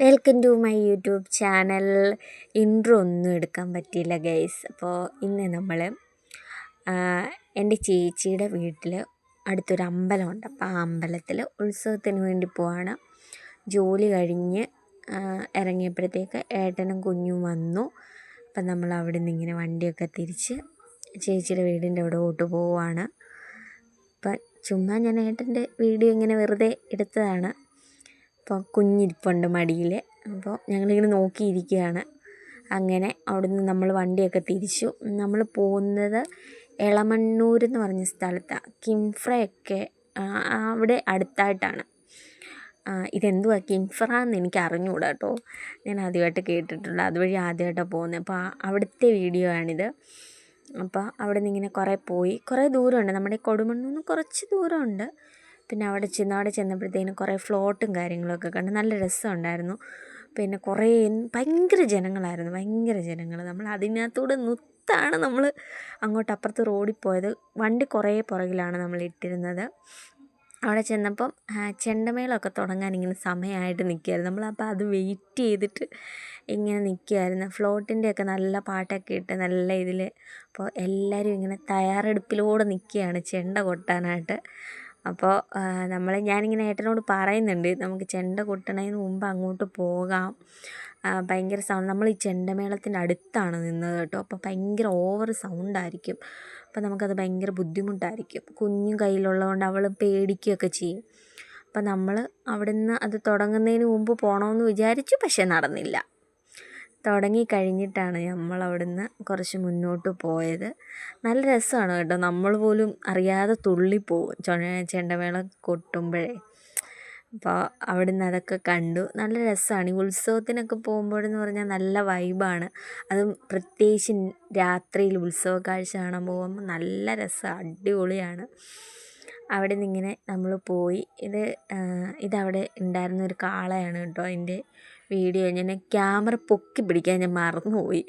Welcome to my YouTube channel. Intro ഒന്നും എടുക്കാൻ പറ്റിയില്ല ഗൈസ്. അപ്പോൾ ഇന്ന് നമ്മൾ എൻ്റെ ചേച്ചിയുടെ വീട്ടിൽ അടുത്തൊരു അമ്പലമുണ്ട്. അപ്പോൾ ആ അമ്പലത്തിൽ ഉത്സവത്തിന് വേണ്ടി പോവാണ്. ജോലി കഴിഞ്ഞ് ഇറങ്ങിയപ്പോഴത്തേക്ക് ഏട്ടനും കുഞ്ഞും വന്നു. അപ്പം നമ്മൾ അവിടെ നിന്ന് ഇങ്ങനെ വണ്ടിയൊക്കെ തിരിച്ച് ചേച്ചിയുടെ വീടിൻ്റെ അവിടോട്ട് പോവുകയാണ്. അപ്പം ചുമ്മാ ഞാൻ ഏട്ടൻ്റെ വീഡിയോ ഇങ്ങനെ വെറുതെ എടുത്തതാണ്. അപ്പോൾ കുഞ്ഞിരിപ്പുണ്ട് മടിയിൽ. അപ്പോൾ ഞങ്ങളിങ്ങനെ നോക്കിയിരിക്കുകയാണ്. അങ്ങനെ അവിടുന്ന് നമ്മൾ വണ്ടിയൊക്കെ തിരിച്ചു. നമ്മൾ പോകുന്നത് എളമണ്ണൂർ എന്ന് പറഞ്ഞ സ്ഥലത്താണ്. കിംഫ്രയൊക്കെ അവിടെ അടുത്തായിട്ടാണ്. ഇതെന്തുവാ കിംഫ്ര എന്ന് എനിക്ക് അറിഞ്ഞുകൂടാ കേട്ടോ. ഞാൻ ആദ്യമായിട്ട് കേട്ടിട്ടുണ്ട്, അതുവഴി ആദ്യമായിട്ടാണ് പോകുന്നത്. അപ്പോൾ അവിടുത്തെ വീഡിയോ ആണിത്. അപ്പോൾ അവിടെ നിന്ന് ഇങ്ങനെ കുറേ ദൂരമുണ്ട്. നമ്മുടെ കൊടുമണ്ണൂർ നിന്ന് കുറച്ച് ദൂരമുണ്ട്. പിന്നെ അവിടെ ചെന്നപ്പോഴത്തേനും കുറേ ഫ്ലോട്ടും കാര്യങ്ങളൊക്കെ കണ്ട് നല്ല രസമുണ്ടായിരുന്നു. പിന്നെ ഭയങ്കര ജനങ്ങൾ. നമ്മൾ അതിനകത്തൂടെ നുത്താണ് നമ്മൾ അങ്ങോട്ട് അപ്പുറത്ത് റോഡിൽ പോയത്. വണ്ടി കുറേ പുറകിലാണ് നമ്മൾ ഇട്ടിരുന്നത്. അവിടെ ചെന്നപ്പം ചെണ്ടമേളമൊക്കെ തുടങ്ങാൻ ഇങ്ങനെ സമയമായിട്ട് നിൽക്കുകയായിരുന്നു. നമ്മളപ്പോൾ അത് വെയിറ്റ് ചെയ്തിട്ട് ഇങ്ങനെ നിൽക്കുകയായിരുന്നു. ഫ്ലോട്ടിൻ്റെയൊക്കെ നല്ല പാട്ടൊക്കെ ഇട്ട് നല്ല ഇതിൽ. അപ്പോൾ എല്ലാവരും ഇങ്ങനെ തയ്യാറെടുപ്പിലൂടെ നിൽക്കുകയാണ് ചെണ്ട കൊട്ടാനായിട്ട്. അപ്പോൾ ഞാനിങ്ങനെ ഏട്ടനോട് പറയുന്നുണ്ട്, നമുക്ക് ചെണ്ട കൊട്ടണതിന് മുമ്പ് അങ്ങോട്ട് പോകാം. ഭയങ്കര സൗണ്ട്. നമ്മൾ ഈ ചെണ്ടമേളത്തിൻ്റെ അടുത്താണ് നിന്നത് കേട്ടോ. അപ്പോൾ ഭയങ്കര ഓവർ സൗണ്ടായിരിക്കും. അപ്പോൾ നമുക്കത് ഭയങ്കര ബുദ്ധിമുട്ടായിരിക്കും. കുഞ്ഞും കയ്യിലുള്ളതുകൊണ്ട് അവൾ പേടിക്കുകയൊക്കെ ചെയ്യും. അപ്പോൾ നമ്മൾ അവിടെ നിന്ന് അത് തുടങ്ങുന്നതിന് മുമ്പ് പോകണമെന്ന് വിചാരിച്ചു, പക്ഷേ നടന്നില്ല. തുടങ്ങിക്കഴിഞ്ഞിട്ടാണ് നമ്മൾ അവിടുന്ന് കുറച്ച് മുന്നോട്ട് പോയത്. നല്ല രസമാണ് കേട്ടോ. നമ്മൾ പോലും അറിയാതെ തുള്ളിപ്പോവും ചെണ്ടമേളം കൊട്ടുമ്പോഴേ. അപ്പോൾ അവിടുന്ന് അതൊക്കെ കണ്ടു. നല്ല രസമാണ്. ഈ ഉത്സവത്തിനൊക്കെ പോകുമ്പോഴെന്ന് പറഞ്ഞാൽ നല്ല വൈബാണ്. അതും പ്രത്യേകിച്ച് രാത്രിയിൽ ഉത്സവ കാഴ്ച കാണാൻ പോകുമ്പോൾ നല്ല രസമാണ്, അടിപൊളിയാണ്. അവിടെ നിന്നിങ്ങനെ നമ്മൾ പോയി. ഇതവിടെ ഉണ്ടായിരുന്നൊരു കാളയാണ് കേട്ടോ. അതിൻ്റെ വീഡിയോ ഞാൻ ക്യാമറ പൊക്കി പിടിക്കാൻ ഞാൻ മറന്നുപോയി.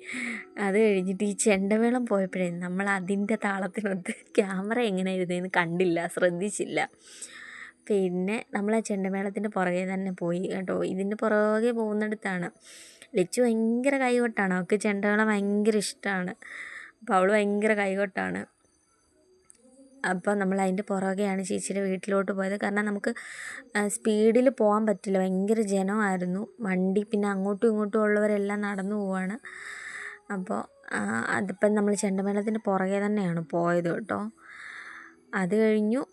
അത് കഴിഞ്ഞിട്ട് ഈ ചെണ്ടമേളം പോയപ്പോഴേ നമ്മൾ അതിൻ്റെ താളത്തിനൊത്ത് ക്യാമറ എങ്ങനെ ഇരുന്നതെന്ന് കണ്ടില്ല, ശ്രദ്ധിച്ചില്ല. പിന്നെ നമ്മൾ ആ ചെണ്ടമേളത്തിൻ്റെ പുറകെ തന്നെ പോയി കേട്ടോ. ഇതിൻ്റെ പുറകെ പോകുന്നിടത്താണ് ലച്ചു ഭയങ്കര കൈകൊട്ടാണ്. അവൾക്ക് ചെണ്ടമേളം ഭയങ്കര ഇഷ്ടമാണ്. അപ്പോൾ അവൾ ഭയങ്കര കൈകൊട്ടാണ്. അപ്പോൾ നമ്മൾ അതിൻ്റെ പുറകെയാണ് ചേച്ചിയുടെ വീട്ടിലോട്ട് പോയത്. കാരണം നമുക്ക് സ്പീഡിൽ പോകാൻ പറ്റില്ല, ഭയങ്കര ജനമായിരുന്നു. വണ്ടി പിന്നെ അങ്ങോട്ടും ഇങ്ങോട്ടും ഉള്ളവരെല്ലാം നടന്നു പോവാണ്. അപ്പോൾ അതിപ്പം നമ്മൾ ചെണ്ടമേളത്തിൻ്റെ പുറകെ തന്നെയാണ് പോയത് കേട്ടോ. അത് കഴിഞ്ഞു.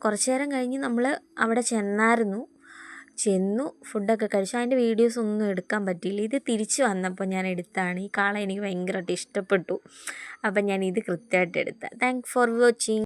കുറച്ച് നേരം കഴിഞ്ഞ് നമ്മൾ അവിടെ ചെന്നു ഫുഡൊക്കെ കഴിച്ചു. അതിൻ്റെ വീഡിയോസ് ഒന്നും എടുക്കാൻ പറ്റിയില്ല. ഇത് തിരിച്ച് വന്നപ്പോൾ ഞാൻ എടുത്താണ്. ഈ കാള എനിക്ക് ഭയങ്കരമായിട്ട് ഇഷ്ടപ്പെട്ടു. അപ്പം ഞാൻ ഇത് കൃത്യമായിട്ട് എടുത്തതാണ്. Thanks for watching.